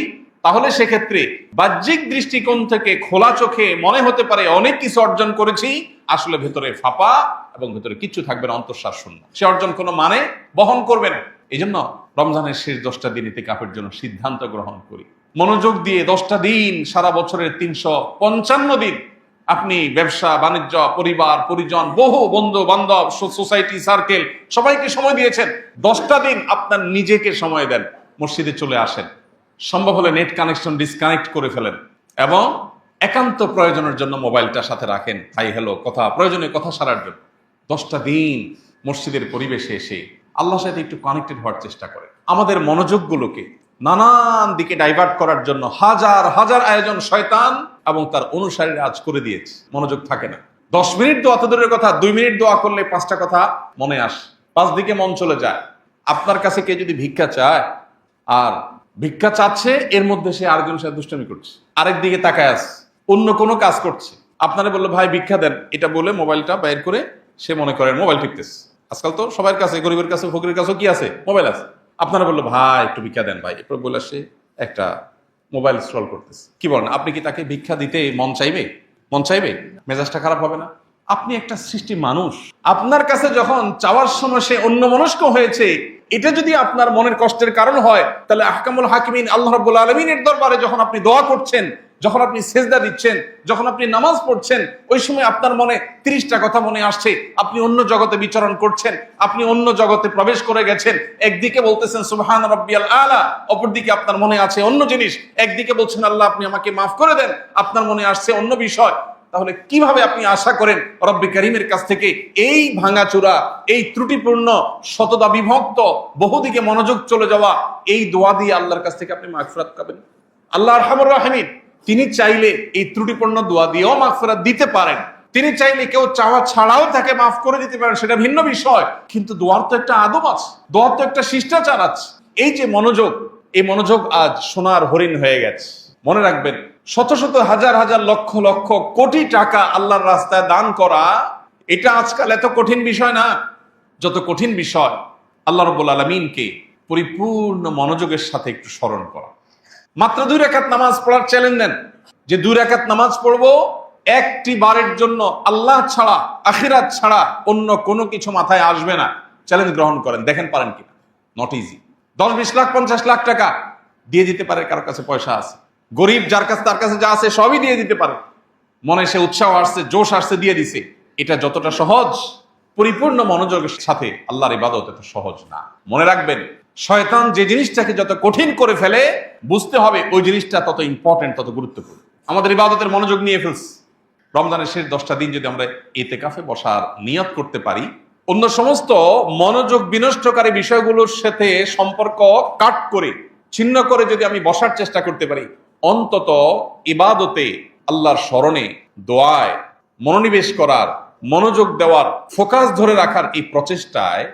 তাহলে সেক্ষেত্রে বাহ্যিক দৃষ্টিকোণ থেকে খোলা চোখে মনে হতে পারে অনেক কিছু অর্জন করেছি, আসলে ভেতরে ফাঁপা এবং ভেতরে কিছু থাকবে না, অন্তঃসার শূন্য। সে অর্জন কোনো মানে বহন করবে না। এই জন্য রমজানের শেষ 10টা দিন ইতিকাফের জন্য সিদ্ধান্ত গ্রহণ করি। মনোযোগ দিয়ে 10টা দিন, সারা বছরের 355 দিন আপনি ব্যবসা বাণিজ্য, পরিবার পরিজন, বহু বন্ধু বান্ধব, সোসাইটি সার্কেল, সবাইকে সময় দিয়েছেন। 10টা দিন আপনার নিজেকে সময় দেন। মসজিদে চলে আসেন, সম্ভব হলে নেট কানেকশন ডিসকানেক্ট করে ফেলেন এবং একান্ত প্রয়োজনের জন্য মোবাইলটা সাথে রাখেন, হাই হ্যালো কথা, প্রয়োজনীয় কথা সারার জন্য। 10টা দিন মসজিদের পরিবেশে এসে আল্লাহর সাথে একটু কানেক্টেড হওয়ার চেষ্টা করেন। আমাদের মনোযোগগুলোকে নানান দিকে ডাইভার্ট করার জন্য হাজার হাজার আয়োজন শয়তান এবং তার অনুসারীরা আজ করে দিয়েছে, মনোযোগ থাকে না। 10 মিনিট দোয়া তো দূরের কথা, 2 মিনিট দোয়া করলে 5টা কথা মনে আসে, 5 দিকে মন চলে যায়। আপনার কাছে কে যদি ভিক্ষা চায়, আর ভিক্ষা চাচ্ছে, এর মধ্যে সে আরেকজনের সাথে দুষ্টামি করছে, আরেক দিকে তাকায় আছে, অন্য কোনো কাজ করছে। আপনারা বললো ভাই ভিক্ষা দেন, এটা বলে মোবাইলটা বাইর করে সে মনে করেন মোবাইল টিপতেছে। আজকাল তো সবার কাছে, গরিবের কাছে, ফকিরের কাছেও কি আছে, মোবাইল আছে। আপনারা বললো ভাই একটু ভিক্ষা দেন ভাই, এরপর বলে সে একটা মোবাইল স্ক্রল করতেছে। কি বলেন, আপনি কি তাকে ভিক্ষা দিতে মন চাইবে? মন চাইবে? মেজাজটা খারাপ হবে না? আপনি একটা সৃষ্টি মানুষ, আপনার কাছে যখন চাওয়ার সময় সে অন্যমনস্ক হয়েছে, এটা যদি আপনার মনের কষ্টের কারণ হয়, তাহলে আহকামুল হাকিমিন আল্লাহ রাব্বুল আলামিনের দরবারে যখন আপনি দোয়া করছেন, যখন আপনি সেজদা দিচ্ছেন, যখন আপনি নামাজ পড়ছেন, ওই সময় আপনার মনে 30টা কথা মনে আসছে, আপনি অন্য জগতে বিচরণ করছেন, আপনি অন্য জগতে প্রবেশ করে গেছেন। একদিকে বলতেছেন সুবহান রাব্বিয়াল আলা, অপরদিকে আপনার মনে আছে অন্য জিনিস। একদিকে বলছেন আল্লাহ আপনি আমাকে মাফ করে দেন, আপনার মনে আসছে অন্য বিষয়। তাহলে কিভাবে আপনি আশা করেন রব্বে কারীমের কাছ থেকে এই ভাঙাচোরা, এই ত্রুটিপূর্ণ, শতদা বিভক্ত, বহুদিকে মনোযোগ চলে যাওয়া এই দোয়া দিয়ে আল্লাহর কাছ থেকে আপনি মাগফিরাত পাবেন? আল্লাহ আরহামুর রাহিমিন, তিনি চাইলে এই ত্রুটিপূর্ণ দোয়া দিয়েও মাগফিরাত দিতে পারেন। তিনি চাইলে কেউ চাওয়া ছাড়াও তাকে মাফ করে দিতে পারেন, সেটা ভিন্ন বিষয়। কিন্তু দোয়ার তো একটা আদব আছে, দোয়ার তো একটা শিষ্টাচার আছে। এই যে মনোযোগ, এই মনোযোগ আজ সোনার হরিণ হয়ে গেছে। মনে রাখবেন, শত শত হাজার হাজার লক্ষ লক্ষ কোটি টাকা আল্লাহর রাস্তায় দান করা, এটা আজকাল এত কঠিন বিষয় না। যত কঠিন বিষয় আল্লাহ রাব্বুল আলামিনকে পরিপূর্ণ মনোযোগের সাথে একটু স্মরণ করা। মাত্র 2 রাকাত নামাজ পড়ার চ্যালেঞ্জ নেন, যে 2 রাকাত নামাজ পড়বো, একটি বারের জন্য আল্লাহ ছাড়া, আখিরাত ছাড়া অন্য কোনো কিছু মাথায় আসবে না। চ্যালেঞ্জ গ্রহণ করেন, দেখেন পারেন কিনা। Not easy. 10-20 লাখ 50 লাখ টাকা দিয়ে দিতে পারে, কারো কাছে পয়সা আছে, গরিব যার কাছে, তার কাছে যা আছে সবই দিয়ে দিতে পারে। মনে সে উৎসাহ আসছে, জোশ আসছে, দিয়ে দিছে। এটা যতটা সহজ, পরিপূর্ণ মনোযোগের সাথে আল্লাহর ইবাদত এত সহজ না। মনে রাখবেন, শয়তান যে জিনিসটাকে যত কঠিন করে ফেলে, বুঝতে হবে ওই জিনিসটা তত ইম্পর্টেন্ট, তত গুরুত্বপূর্ণ। আমাদের ইবাদতের মনোযোগ নিয়ে ফেলছে। রমজানের শেষ 10টা দিন যদি আমরা ইতিকাফে বসার নিয়ত করতে পারি, অন্য সমস্ত মনোযোগ বিনষ্টকারী বিষয়গুলোর সাথে সম্পর্ক কাট করে, ছিন্ন করে যদি আমি বসার চেষ্টা করতে পারি, অন্তত ইবাদতে, আল্লাহর স্মরণে, দোয়ায় মনোনিবেশ করার, মনোযোগ দেওয়ার, ফোকাস ধরে রাখার এই প্রচেষ্টায়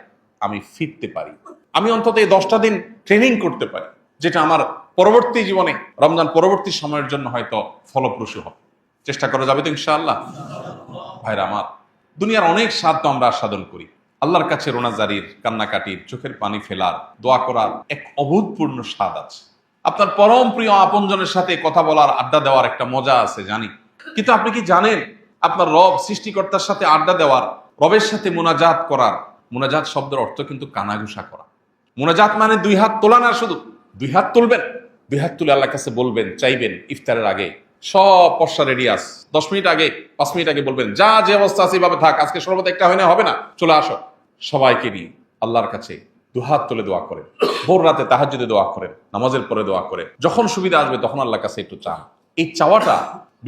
আমি ফিরতে পারি। আমি অন্তত এই 10টা দিন ট্রেনিং করতে পারি, যেটা আমার পরবর্তী জীবনে, রমজান পরবর্তী সময়ের জন্য হয়তো ফলপ্রসূ হবে। চেষ্টা করা যাবে তো ইনশাআল্লাহ? ভাইরা আমার, দুনিয়ার অনেক স্বাদ তো আমরা আস্বাদন করি। আল্লাহর কাছে রোনাজারির, কান্নাকাটির, চোখের পানি ফেলার, দোয়া করার এক অভূতপূর্ণ স্বাদ আছে। আপনার পরম প্রিয় আপনজনের সাথে কথা বলার, আড্ডা দেওয়ার একটা মজা আছে, জানি। কিন্তু আপনি কি জানেন, আপনার রব সৃষ্টিকর্তার সাথে আড্ডা দেওয়ার, রবের সাথে মুনাজাত করার, মুনাজাত শব্দের অর্থ কিন্তু কানাঘুষা করা। মুনাজাত মানে 2 হাত তোলা না, শুধু 2 হাত তুলবেন, 2 হাত তুলে আল্লাহর কাছে বলবেন, চাইবেন। ইফতারের আগে সব পশা রেডি আছে, 10 মিনিট আগে, 5 মিনিট আগে বলবেন, যা যে অবস্থা আছে এভাবে থাক, আজকে শরবত একটা হয় না, হবে না, চলে আসো। সবাইকে নিয়ে আল্লাহর কাছে 2 হাত তুলে দোয়া করেন। ভোর রাতে তাহাজ্জুদে দোয়া করেন, নামাজের পরে দোয়া করেন, যখন সুবিধা আসবে তখন আল্লাহর কাছে একটু চান। এই চাওয়াটা,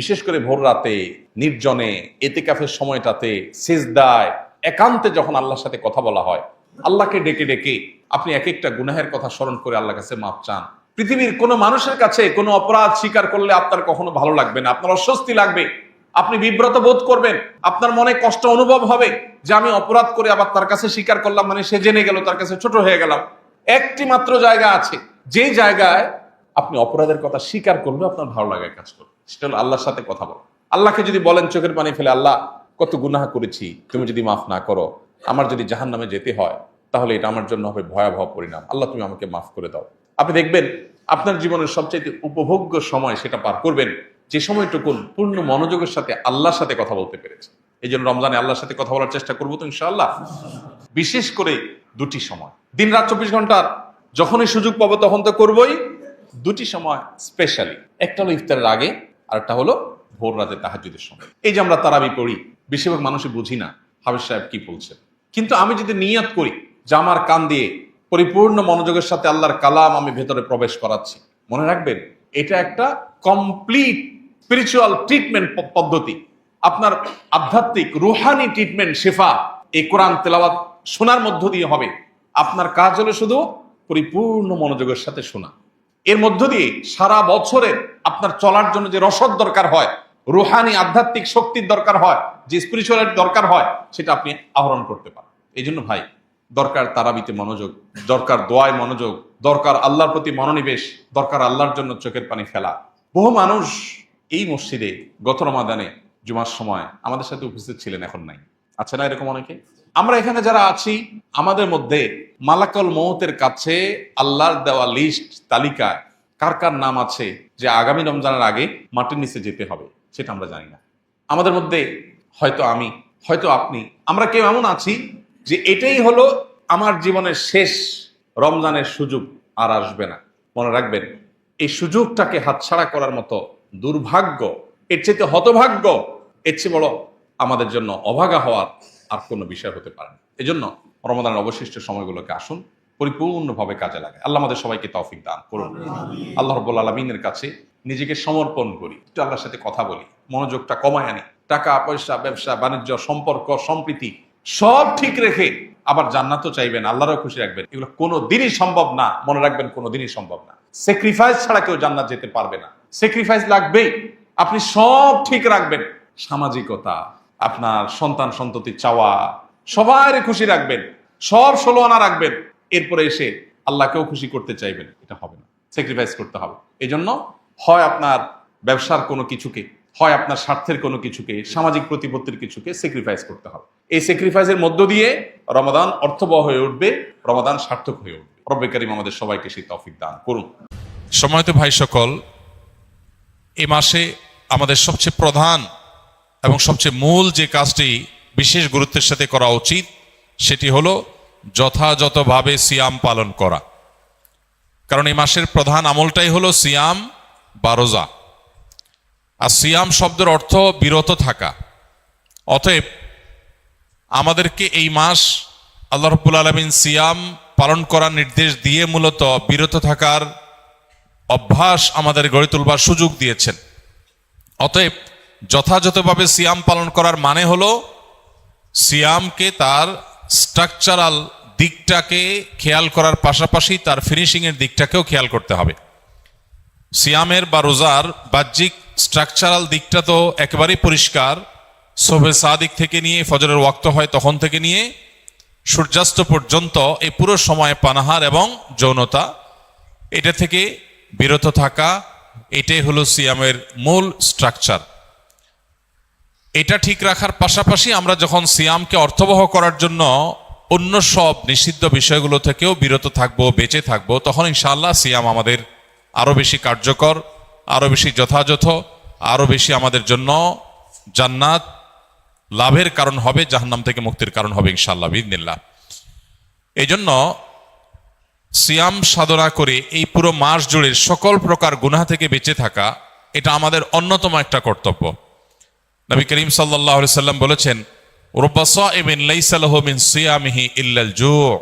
বিশেষ করে ভোর রাতে, নির্জনে, ইতিকাফের সময়টাতে, সিজদায়, একান্তে যখন আল্লাহর সাথে কথা বলা হয়, আল্লাহকে ডেকে ডেকে আপনি এক একটা গুনাহের কথা স্মরণ করে আল্লাহর কাছে মাপ চান। পৃথিবীর কোনো মানুষের কাছে কোনো অপরাধ স্বীকার করলে আপনার কখনো ভালো লাগবে না, আপনার অস্বস্তি লাগবে। আপনি বিব্রত বোধ করবেন, আপনার মনে কষ্ট অনুভব হবে যে আমি অপরাধ করে আবার তার কাছে স্বীকার করলাম, মানে সে জেনে গেল, তার কাছে ছোট হয়ে গেলাম। একটি মাত্র জায়গা আছে যে জায়গায় আপনি অপরাধের কথা স্বীকার করলে আপনার ভালো লাগায় কাজ করবে, সেটা হলো আল্লাহর সাথে কথা বলা। আল্লাহকে যদি বলেন চোখের পানি ফেলে, আল্লাহ কত গুনাহ করেছি, তুমি যদি মাফ না করো, আমার যদি জাহান্নামে যেতে হয়, তাহলে এটা আমার জন্য হবে ভয়াবহ পরিণাম, আল্লাহ তুমি আমাকে মাফ করে দাও। আপনি দেখবেন আপনার জীবনের সবচেয়ে উপভোগ্য সময় সেটা পার করবেন যে সময়টুকুন পূর্ণ মনোযোগের সাথে আল্লাহর সাথে কথা বলতে পেরেছে। এই জন্য রমজানে আল্লাহর সাথে কথা বলার চেষ্টা করবো তো ইনশাআল্লাহ। বিশেষ করে দুটি সময়, দিন রাত 24 ঘন্টার যখনই সুযোগ পাবো তখন তো করবোই। দুটি সময় স্পেশালি, একটা হলো ইফতারের আগে, আর একটা হলো ভোর রাতে তাহাজ্জুদের সময়। এই যে আমরা তারাবি পড়ি, বেশিরভাগ মানুষই বুঝি না হাফেজ সাহেব কি বলছেন, কিন্তু আমি যদি নিয়ত করি যে আমার কান দিয়ে পরিপূর্ণ মনোযোগের সাথে আল্লাহর কালাম আমি ভেতরে প্রবেশ করাচ্ছি, মনে রাখবেন এটা একটা কমপ্লিট স্পিরিচুয়াল ট্রিটমেন্ট পদ্ধতি, আপনার আধ্যাত্মিক রুহানি ট্রিটমেন্ট, শেফা এই কোরআন তেলাওয়াত শোনার মধ্য দিয়ে হবে। আপনার কাজ হলো শুধু পরিপূর্ণ মনোযোগের সাথে শোনা। এর মধ্য দিয়ে সারা বছরের আপনার চলার জন্য যে রসদ দরকার হয়, রুহানি আধ্যাত্মিক শক্তির দরকার হয়, যে স্পিরিচুয়ালিটির দরকার হয়, সেটা আপনি আহরণ করতে পারেন। এই জন্য ভাই, দরকার তারাবিতে মনোযোগ, দরকার দোয়ায় মনোযোগ, দরকার আল্লাহর প্রতি মনোনিবেশ, দরকার আল্লাহর জন্য চোখের পানি ফেলা। বহু মানুষ এই মসজিদে গত রমাদানে জুমার সময় আমাদের সাথে উপস্থিত ছিলেন, এখন নাই। আছে না এরকম অনেকে? আমরা এখানে যারা আছি, আমাদের মধ্যে মালাকুল মউতের কাছে আল্লাহর দেওয়া লিস্ট তালিকায় কার কার নাম আছে যে আগামী রমজানের আগে মাটির নিচে যেতে হবে, সেটা আমরা জানি না। আমাদের মধ্যে হয়তো আমি, হয়তো আপনি, আমরা কেউ এমন আছি যে এটাই হলো আমার জীবনের শেষ রমজানের সুযোগ, আর আসবে না। মনে রাখবেন, এই সুযোগটাকে হাতছাড়া করার মতো দুর্ভাগ্য, এর চেয়ে হতভাগ্য, এর চেয়ে বড় আমাদের জন্য অভাগা হওয়ার আর কোনো বিষয় হতে পারে না। এই জন্য রমাদানের অবশিষ্ট সময়গুলোকে আসুন পরিপূর্ণভাবে কাজে লাগে। আল্লাহ আমাদের সবাইকে তৌফিক দান করুন। আল্লাহ রাব্বুল আলামিনের কাছে নিজেকে সমর্পণ করি, একটু আল্লাহর সাথে কথা বলি, মনোযোগটা কমায় আনি, টাকা পয়সা, ব্যবসা বাণিজ্য, সম্পর্ক, সম্প্রীতি সব ঠিক রেখে আবার জান্নাতও চাইবেন, আল্লাহরও খুশি রাখবেন। এগুলো কোনো দিনই সম্ভব না, মনে রাখবেন, কোনো দিনই সম্ভব না। স্যাক্রিফাইস ছাড়া কেউ জান্নাত যেতে পারবে না। স্যাক্রিফাইস লাগবেই। আপনি সব ঠিক রাখবেন, সামাজিকতা, আপনার সন্তান সন্ততি চাওয়া, সবাই খুশি রাখবেন, সব 16 আনা রাখবেন, এরপরে এসে আল্লাহকেও খুশি করতে চাইবেন, এটা হবে না। স্যাক্রিফাইস করতে হবে। এই জন্য হয় আপনার ব্যবসার কোনো কিছুকে, হয় আপনার স্বার্থের কোনো কিছুকে, সামাজিক প্রতিপত্তির কিছুকে স্যাক্রিফাইস করতে হবে। এই স্যাক্রিফাইসের মধ্য দিয়ে রমাদান অর্থবহ হয়ে উঠবে, রমাদান সার্থক হয়ে উঠবে। রব্বে কারীম আমাদের সবাইকে সেই তৌফিক দান করুন। সময়ত ভাই সকল, এই মাসে আমাদের সবচেয়ে প্রধান এবং সবচেয়ে মূল যে কাজটি বিশেষ গুরুত্বের সাথে করা উচিত, সেটি হলো যথাযথভাবে সিয়াম পালন করা। কারণ এই মাসের প্রধান আমলটাই হলো সিয়াম বা রোজা। আর সিয়াম শব্দের অর্থ বিরত থাকা। অতএব আমাদেরকে এই মাস আল্লাহ রাব্বুল আলামিন সিয়াম পালন করার নির্দেশ দিয়ে মূলত বিরত থাকার অভ্যাস আমাদের গড়ে তুলবার সুযোগ দিয়েছেন। অতএব যথাযথভাবে সিয়াম পালন করার মানে হলো সিয়ামকে তার স্ট্রাকচারাল দিকটাকে খেয়াল করার পাশাপাশি তার ফিনিশিংয়ের দিকটাকেও খেয়াল করতে হবে। সিয়ামের বা রোজার বাহ্যিক স্ট্রাকচারাল দিকটা তো একেবারেই পরিষ্কার। শোবে সাদিক থেকে নিয়ে ফজরের ওয়াক্ত হয় তখন থেকে নিয়ে সূর্যাস্ত পর্যন্ত এই পুরো সময় পানাহার এবং যৌনতা, এটা থেকে বিরত থাকা, এটাই হলো সিয়ামের মূল স্ট্রাকচার। এটা ঠিক রাখার পাশাপাশি আমরা যখন সিয়ামকে অর্থবহ করার জন্য অন্য সব নিষিদ্ধ বিষয়গুলো থেকেও বিরত থাকবো, বেঁচে থাকবো, তখন ইনশাআল্লাহ সিয়াম আমাদের আরো বেশি কার্যকর, আরো বেশি যথাযথ, আরো বেশি আমাদের জন্য জান্নাত লাভের কারণ হবে, জাহান্নাম থেকে মুক্তির কারণ হবে ইনশাআল্লাহ বিইذনিল্লাহ। এই জন্য সিয়াম সাধনা করে এই পুরো মাস জুড়ে সকল প্রকার গুনাহ থেকে বেঁচে থাকা, এটা আমাদের অন্যতম একটা কর্তব্য। নবী করিম সাল্লাল্লাহু আলাইহি সাল্লাম বলেছেন, রুব্বা সাইমিন লাইসা লাহু মিন সিয়ামিহি ইল্লাল জু'।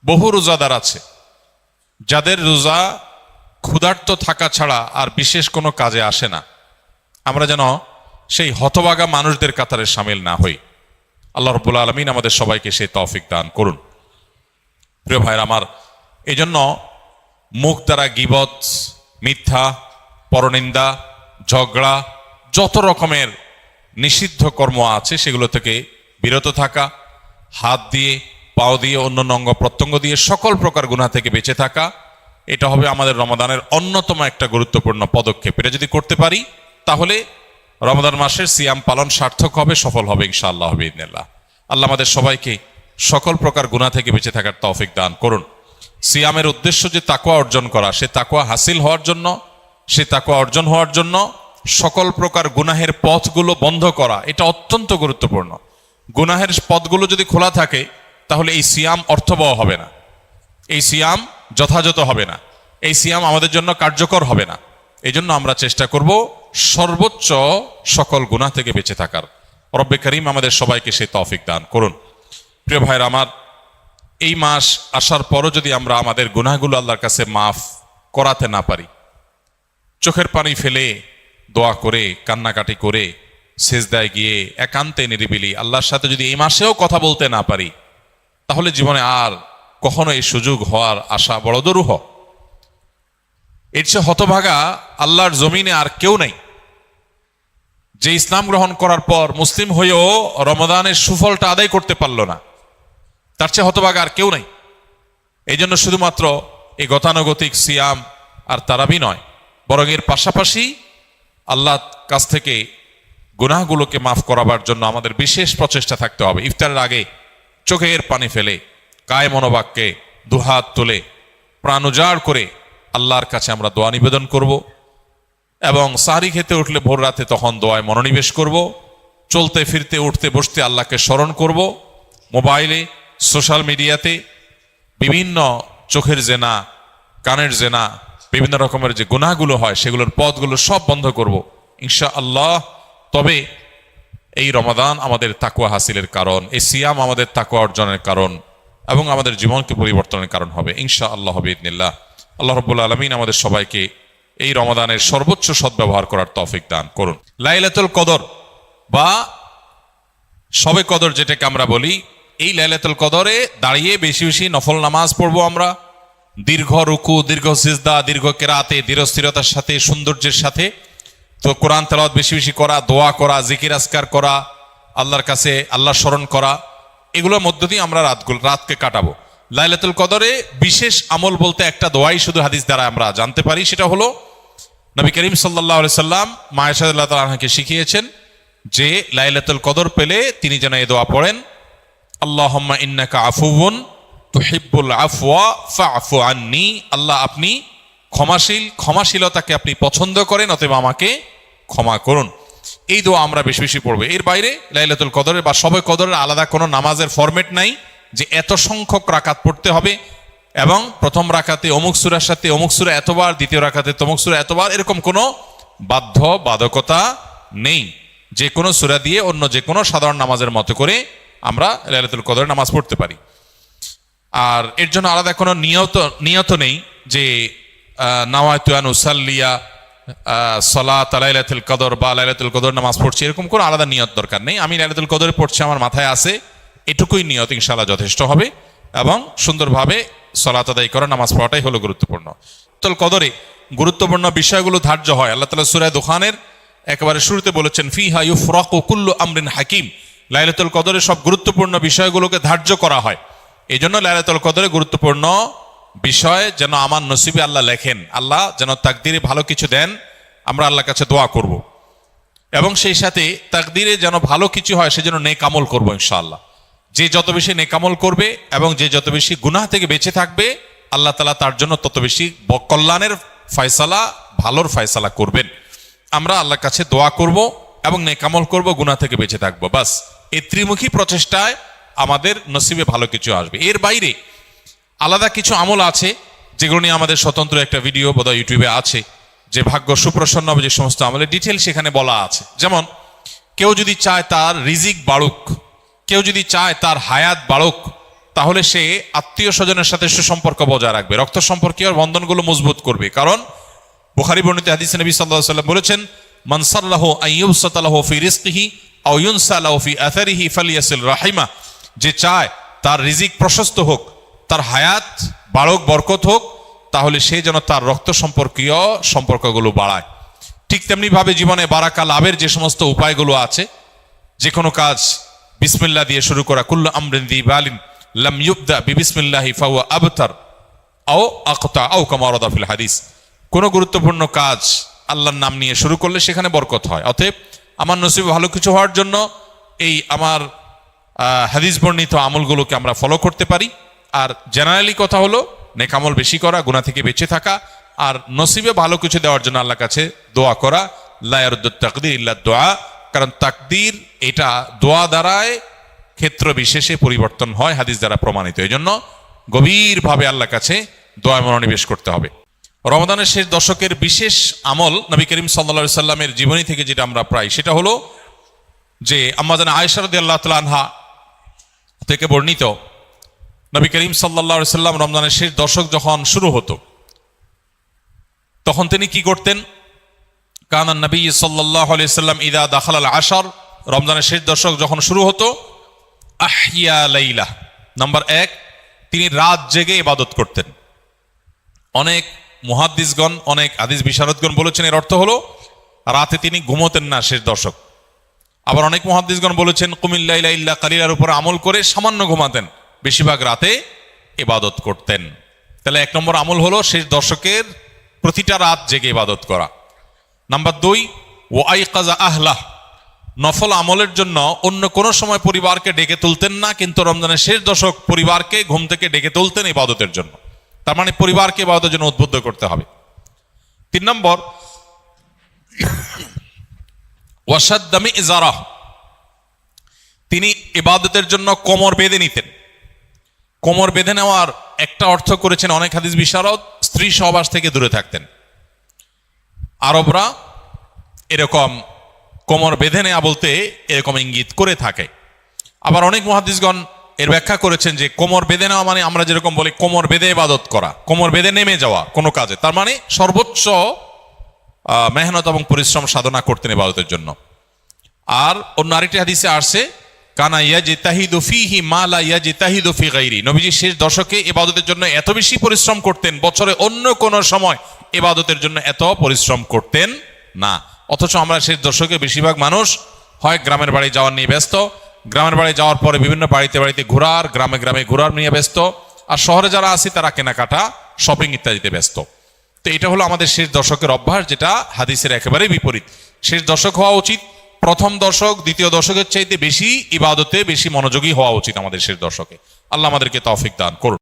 বহু রোজাদার আছে যাদের রোজা ক্ষুধার্ত থাকা ছাড়া আর বিশেষ কোনো কাজে আসে না। আমরা যেন সেই হতভাগা মানুষদের কাতারে শামিল না হই। আল্লাহ রাব্বুল আলামিন আমাদের সবাইকে সেই তৌফিক দান করুন। প্রিয় ভাইরা আমার, এই জন্য মুখ দ্বারা গীবত, মিথ্যা, পরনিন্দা, ঝগড়া, যত রকমের নিষিদ্ধ কর্ম আছে সেগুলো থেকে বিরত থাকা, হাত দিয়ে পাও দিয়ে অন্যান্য অঙ্গ প্রত্যঙ্গ দিয়ে সকল প্রকার গুনাহ থেকে বেঁচে থাকা, এটা হবে আমাদের রমাদানের অন্যতম একটা গুরুত্বপূর্ণ পদক্ষেপ। এটা যদি করতে পারি তাহলে রমাদান মাসের সিয়াম পালন সার্থক হবে, সফল হবে ইনশাআল্লাহ বিইذنিল্লাহ। আল্লাহ আমাদের সবাইকে সকল প্রকার গুনাহ থেকে বেঁচে থাকার তৌফিক দান করুন। সিয়ামের উদ্দেশ্য যে তাকওয়া অর্জন করা, সে তাকওয়া হাসিল হওয়ার জন্য, সে তাকওয়া অর্জন হওয়ার জন্য সকল প্রকার গুনাহের পথগুলো বন্ধ করা, এটা অত্যন্ত গুরুত্বপূর্ণ। গুনাহের পথগুলো যদি খোলা থাকে তাহলে এই সিয়াম অর্থবহ হবে না, এই সিয়াম যথাযথ হবে না, এই সিয়াম আমাদের জন্য কার্যকর হবে না। এই জন্য আমরা চেষ্টা করব সর্বোচ্চ সকল গুনাহ থেকে বেঁচে থাকার। রব্বে করিম আমাদের সবাইকে সেই তৌফিক দান করুন। প্রিয় ভাইরা আমার, এই মাস আসার পরও যদি আমরা আমাদের গুনাহগুলো আল্লাহর কাছে মাফ করাতে না পারি, চোখের পানি ফেলে দোয়া করে কান্নাকাটি করে সেজদায় গিয়ে একান্তে নিরিবিলি আল্লাহর সাথে যদি এই মাসেও কথা বলতে না পারি, তাহলে জীবনে আর কখনো এই সুযোগ হওয়ার আশা বড় দুরূহ। এর চেয়ে হতভাগা আল্লাহর জমিনে আর কেউ নেই যে ইসলাম গ্রহণ করার পর মুসলিম হয়েও রমাদানের সুফলটা আদায় করতে পারল না। তার চেয়ে হতভাগা আর কেউ নেই। এই জন্য শুধুমাত্র এই গতানুগতিক সিয়াম আর তারাবি নয়, বরং এর পাশাপাশি আল্লাহর কাছ থেকে গুনাহগুলোকে মাফ করাবার জন্য আমাদের বিশেষ প্রচেষ্টা থাকতে হবে। ইফতারের আগে চোখের পানি ফেলে কায় মনোবাক্যে দুহাত তুলে প্রাণ উজাড় করে আল্লাহর কাছে আমরা দোয়া নিবেদন করব, এবং সাহরি খেতে উঠলে ভোর রাতে তখন দোয়ায় মনোনিবেশ করব, চলতে ফিরতে উঠতে বসতে আল্লাহকে স্মরণ করব, মোবাইলে সোশ্যাল মিডিয়াতে বিভিন্ন চোখের জেনা, কানের জেনা, বিভিন্ন রকমের যে গুনাহগুলো হয় সেগুলোর পথগুলো সব বন্ধ করব ইনশাআল্লাহ। তবে এই রমাদান আমাদের তাকওয়া হাসিলের কারণ, এই সিয়াম আমাদের তাকওয়া অর্জনের কারণ এবং আমাদের জীবনকে পরিবর্তনের কারণ হবে ইনশাআল্লাহ বিইذনিল্লাহ। আল্লাহ রাব্বুল আলামিন আমাদের সবাইকে এই রমাদানের সর্বোচ্চ সদ্ব্যবহার করার তৌফিক দান করুন। লাইলাতুল কদর বা শবে কদর যেটাকে আমরা বলি, এই লাইলাতুল কদরে দাঁড়িয়ে বেশি বেশি নফল নামাজ পড়বো আমরা, দীর্ঘ রুকু, দীর্ঘ সিজদা, দীর্ঘ কেরাতে, দৃঢ়স্থিরতার সাথে, সৌন্দর্যের সাথে। তো কোরআন তেলাওয়াত বেশি বেশি করা, দোয়া করা, জিকির আজকার করা, আল্লাহর কাছে আল্লাহ স্মরণ করা, এগুলোর মধ্য দিয়ে আমরা রাতকে কাটাবো। লাইলাতুল কদরে বিশেষ আমল বলতে একটা দোয়াই শুধু হাদিস দ্বারা আমরা জানতে পারি, সেটা হলো নবী করিম সাল্লাল্লাহু আলাইহি সাল্লাম মা আয়েশা রাদিয়াল্লাহু তাআলা আনহাকে শিখিয়েছেন যে লাইলাতুল কদর পেলে তিনি যেন এই দোয়া পড়েন, আল্লাহুম্মা ইন্নাকা আফুউন তুহিব্বুল আফওয়া ফা'ফু আন্নী। আল্লাহ আপনি ক্ষমাশীল, ক্ষমাশীলতাকে আপনি পছন্দ করেন, অতএব আমাকে ক্ষমা করুন। এই দোয়া আমরা বেশি বেশি পড়বো। এর বাইরে লাইলাতুল কদরের বা শবে কদরের আলাদা কোনো নামাজের ফরম্যাট নাই যে এত সংখ্যক রাকাত পড়তে হবে এবং প্রথম রাকাতে অমুক সূরার সাথে অমুক সূরা এতবার, দ্বিতীয় রাকাতে তমুক সূরা এতবার, এরকম কোনো বাধ্যবাধকতা নেই। যে কোনো সূরা দিয়ে অন্য যে কোনো সাধারণ নামাজের মতো করে আমরা লাইলাতুল কদরের নামাজ পড়তে পারি। আর এর জন্য আলাদা কোনো নিয়ত নেই যে নাওয়াইতু আন উসাল্লিয়া সালাত লাইলাতুল কদর বা লাইলাতুল কদর নামাজ পড়ছি, এরকম কোনো আলাদা নিয়ত দরকার নেই। আমি লাইলাতুল কদরে পড়ছি, আমার মাথায় আছে, এটুকুই নিয়ত ইনশাআল্লাহ যথেষ্ট হবে এবং সুন্দরভাবে সালাত আদায় করা, নামাজ পড়াটাই হলো গুরুত্বপূর্ণ। লাইলাতুল কদরে গুরুত্বপূর্ণ বিষয়গুলো ধার্য হয়। আল্লাহ তাআলা সূরা দুখানের একেবারে শুরুতে বলেছেন ফিহা ইউফরাকু কুল্লু আমরিন হাকিম। লাইলাতুল কদরে সব গুরুত্বপূর্ণ বিষয়গুলোকে ধার্য করা হয়। এই জন্য লাইলাতুল কদরে গুরুত্বপূর্ণ বিষয় যেন আমার নসিবে আল্লাহ লেখেন, আল্লাহ যেন তাকদিরে ভালো কিছু দেন, আমরা আল্লাহর কাছে দোয়া করব এবং সেই সাথে তাকদিরে যেন ভালো কিছু হয় সেজন্য নেক আমল করবো ইনশাআল্লাহ। যে যত বেশি নেক আমল করবে এবং যে যত বেশি গুনাহ থেকে বেঁচে থাকবে, আল্লাহ তাআলা তার জন্য তত বেশি কল্যাণের ফয়সালা, ভালোর ফয়সালা করবেন। আমরা আল্লাহর কাছে দোয়া করব এবং নেক আমল করব, গুনাহ থেকে বেঁচে থাকবো। বাস এই ত্রিমুখী প্রচেষ্টায় আমাদের নসিবে ভালো কিছু আসবে। এর বাইরে আলাদা কিছু আমল আছে যেগুলো নিয়ে আমাদের স্বতন্ত্র একটা ভিডিও বোধহয় ইউটিউবে আছে, যে ভাগ্য সুপ্রসন্ন হবে যে সমস্ত আমলের ডিটেল সেখানে বলা আছে। যেমন কেউ যদি চায় তার রিজিক বাড়ুক, কেউ যদি চায় তার হায়াত বাড়ুক, তাহলে সে আত্মীয় স্বজনের সাথে সুসম্পর্ক বজায় রাখবে, রক্ত সম্পর্কীয় বন্ধনগুলো মজবুত করবে। কারণ বুখারী বর্ণিত হাদিসে নবী সাল্লাল্লাহু আলাইহি ওয়াসাল্লাম বলেছেন, মান সাল্লাহু আন ইউবসাতা লাহু ফি রিজকিহি আও ইউনসা লাহু ফি আথারিহি ফালিয়াসিল রাহিমা। যে চায় তার রিজিক প্রশস্ত হোক, তার হায়াত বাড়ুক, বরকত হোক, তাহলে সে যেন তার রক্ত সম্পর্কীয় সম্পর্কগুলো বাড়ায়। ঠিক তেমনি ভাবে জীবনে বারাকা লাভের যে সমস্ত উপায়গুলো আছে যে কোনো কাজ বিসমিল্লাহ দিয়ে শুরু করা, কুল্লু আমরিন যি বালিন লাম ইউবদা বিবিসমিল্লাহি ফাহুয়া আবতার আও আকতা আও কামা ওয়ারাদা ফিল হাদিস। কোনো গুরুত্বপূর্ণ কাজ আল্লাহর নাম নিয়ে শুরু করলে সেখানে বরকত হয়। অতএব আমার নসিবে ভালো কিছু হওয়ার জন্য এই আমার হাদিস বর্ণিত আমলগুলোকে আমরা ফলো করতে পারি। আর জেনারেলি কথা হলো নেক আমল বেশি করা, গুনাহ থেকে বেঁচে থাকা, আর নসিবে ভালো কিছু দেওয়ার জন্য আল্লাহর কাছে দোয়া করা। লা ইয়ারুদ্দুত তাকদীর ইল্লা দোয়া, কারণ তাকদীর এটা দোয়া দ্বারায় ক্ষেত্র বিশেষে পরিবর্তন হয়, হাদিস দ্বারা প্রমাণিত। এই জন্য গভীরভাবে আল্লাহর কাছে দোয়া মনোনিবেশ করতে হবে। রমাদানের শেষ দশকের বিশেষ আমল নবী করিম সাল্লাল্লাহু আলাইহি সাল্লামের জীবনী থেকে যেটা আমরা প্রায়, সেটা হলো যে আম্মা জান আয়েশা রাদিয়াল্লাহু তাআলা আনহা থেকে বর্ণিত, নবী করিম সাল্লাল্লাহু আলাইহি সাল্লাম রমজানের শেষ দশক যখন শুরু হতো তখন তিনি কি করতেন? কানান নবী সাল্লাল্লাহু আলাইহি সাল্লাম ইদা দাখালাল আশর, রমজানের শেষ দশক যখন শুরু হতো, আহইয়া লাইলা, নাম্বার 1, তিনি রাত জেগে ইবাদত করতেন। অনেক মুহাদ্দিসগণ, অনেক হাদিস বিশারদগণ বলেছেন এর অর্থ হলো রাতে তিনি ঘুমোতেন না শেষ দশক। আবার অনেক মুহাদ্দিসগণ বলেছেন কুমিল লাইলা ইল্লা কালিলার উপর আমল করে সামান্য ঘুমাতেন, বেশিরভাগ রাতে ইবাদত করতেন। তাহলে 1 নম্বর আমল হলো শেষ দশকের প্রতিটা রাত জেগে ইবাদত করা। নাম্বার 2, ওয়াইকাজা আহলাহ, নফল আমলের জন্য অন্য কোনো সময় পরিবারকে ডেকে তুলতেন না, কিন্তু রমজানের শেষ দশক পরিবারকে ঘুম থেকে ডেকে তুলতেন ইবাদতের জন্য। তার মানে পরিবারকে ইবাদতের জন্য উদ্বুদ্ধ করতে হবে। 3 নম্বর, ওয়াসাদ্দামি ইজারাহ, তিনি ইবাদতের জন্য কোমর বেঁধে নিতেন। কোমর বেঁধে নেওয়ার একটা অর্থ করেছেন অনেক হাদিস বিশারদ, স্ত্রী সহবাস থেকে দূরে থাকতেন। আরবরা এরকম কোমর বেঁধে নেওয়া বলতে এরকম ইঙ্গিত করে থাকে। আবার অনেক মুহাদ্দিসগণ এর ব্যাখ্যা করেছেন যে কোমর বেঁধে নেওয়া মানে আমরা যেরকম বলি কোমর বেঁধে ইবাদত করা, কোমর বেঁধে নেমে যাওয়া কোনো কাজে, তার মানে সর্বোচ্চ মেহনত এবং পরিশ্রম সাধনা করতেন ইবাদতের জন্য। আর অন্য আরেকটি হাদিসে আসছে কানা ইয়াজতাহিদু ফীহি মা লা ইয়াজতাহিদু ফী গায়রি, নবীজি শেষ দশকে ইবাদতের জন্য এত বেশি পরিশ্রম করতেন, বছরে অন্য কোনো সময় ইবাদতের জন্য এত পরিশ্রম করতেন না। অথচ আমরা শেষ দশকে বেশিরভাগ মানুষ হয় গ্রামের বাড়ি যাওয়ার নিয়ে ব্যস্ত, গ্রামের বাড়ি যাওয়ার পরে বিভিন্ন বাড়িতে বাড়িতে ঘোরার, গ্রামে গ্রামে ঘোরার নিয়ে ব্যস্ত, আর শহরে যারা আছি তারা কেনাকাটা, শপিং ইত্যাদিতে ব্যস্ত। তো এটা হলো আমাদের শেষ দশকের অভ্যাস, যেটা হাদিসের একেবারে বিপরীত। শেষ দশক হওয়া উচিত প্রথম দশক, দ্বিতীয় দশকের চাইতে বেশি ইবাদতে বেশি মনোযোগী হওয়া উচিত আমাদের শেষ দশকে। আল্লাহ আমাদেরকে তৌফিক দান করুন।